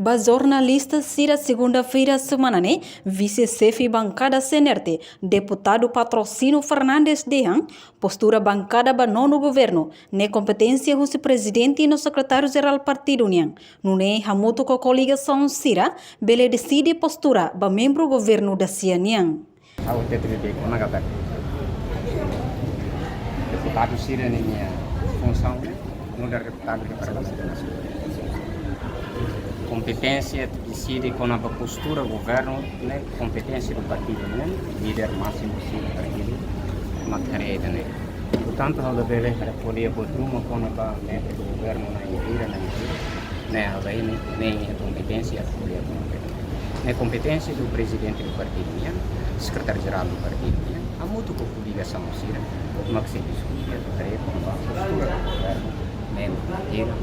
Ba jornalista Cira segunda-feira semana né, vice-chefe bancada CNRT, deputado Patrocínio Fernandes Dehan, postura bancada ba nono governo, ne competência o presidente e no secretário-geral partido União. No ne hamuto com a coligação Cira, bele decide postura ba membro governo da Cianian. Deputado Cira minha função no deputado do Parlamento Nacional. Competência decide com a postura do governo, né? Competência do partido, né? Líder máximo do partido, matéria, né? Portanto, a dele poder botar uma com a meta do governo na inteira, né? Nem a competência a competência do presidente do partido, né? Secretário-geral do partido, né? Há muito com a coligação Cira, uma que se discute a tarefa com a postura do governo, membro inteiro,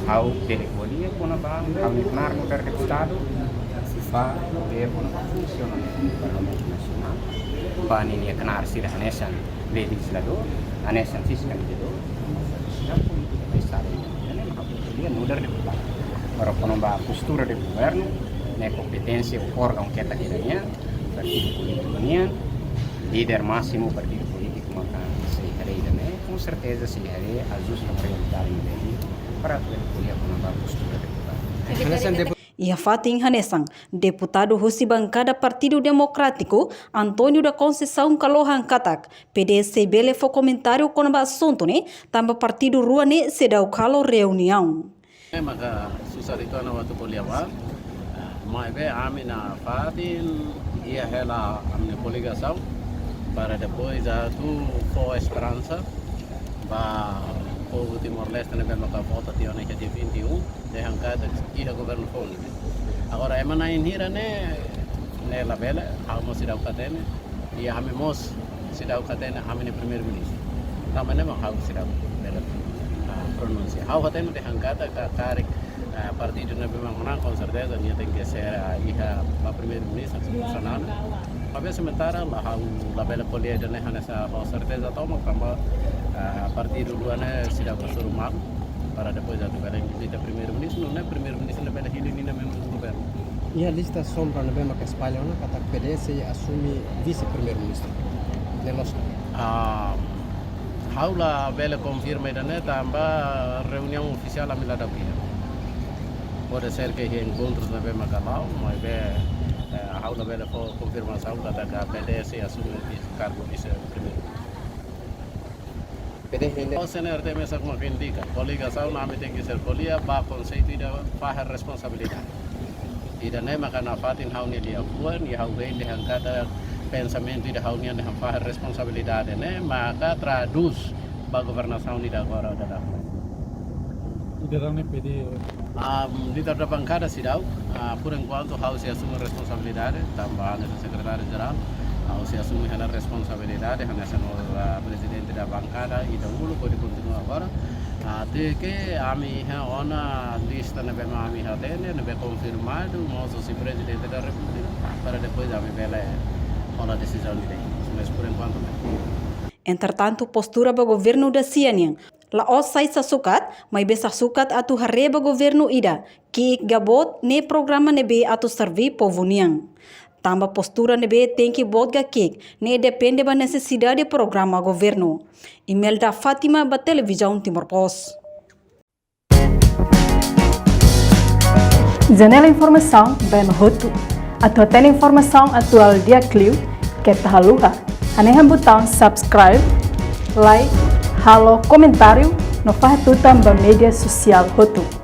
ao telefonia quando vai ao declarar no deputado para ver como funciona o Parlamento Nacional para ninguém canar se a nessa legislador a nessa fiscalizador a política vai estar aí não mudar deputado para quando vai a postura do governo na competência o órgão que está aqui partido político líder máximo partido político se hereda com certeza se hereda a justa realidade para poder com a postura do deputado. E a Fatim Hanesang, deputado Husi Bancada Partido Democrático, Antônio da Conceição Kalohan Katak, PDC Bele foi comentário com o assunto, né? Também partido Rua, né? Se dá o calo reunião. Maka susarito na watu poliawa, mas bem a mina Fatim ia ela a minha coligação para depois a tu for esperança para o Timor-Leste na mesma volta de ano que dia 21 de arrancada e do governo fone. Agora é mana inhira né la bela há se dá o catene e há memos se dá o catene há mene primeiro ministro. Também não há se dá bela pronuncia. Há catene de arrancada cari partido na mesma com certeza nem tem que ser a primeiro ministro funcionando. Mas sementara lá a bela política né nessa com certeza toma como partido do ano se dá para mal para depois a visita primeiro-ministro, não é primeiro-ministro na Hilly nem membro do governo. E a lista sombra na mesma que espalha, não? Que a PDC assume vice-primeiro-ministro. Nelos. Haula bela confirma ainda né também reunião oficial a milada aqui. Pode ser que encontros na mesma canal, mas haula bela confirmação que a PDC assume o cargo vice-primeiro. O CNRT mesmo como que indica, coligação não tem que ser colia, para conceito de faz responsabilidade. E da nem makan afatin hau ni dia puan, e hau bem de cada pensamento de hau ni de faz responsabilidade, né? Maka traduz para governação ni da agora da. Lideran ni PD. Líder da bancada Cidau, por enquanto hau se assume responsabilidade, também o secretário-geral. Se assume a responsabilidade, a presidente da bancada e da ULO pode continuar agora. Até que a minha ona lista não vai mais não vai confirmado, mas o presidente da República para depois a minha a decisão de mas por enquanto não. Entretanto, postura do governo da Cianian. La osai sa sukat, may besa sukat atu hareba governo ida, que gabot ne programa nebe atu servi povo niang. Tamba postura nebe tem que bodga que ne depende da necessidade do programa governo. Email da Fátima ba televisão Timor Post. Janela informação bem roto. A tua informação atual dia Clio que tá haluha. Anehan botão subscribe, like, halo comentário no faz tu também mídia social roto.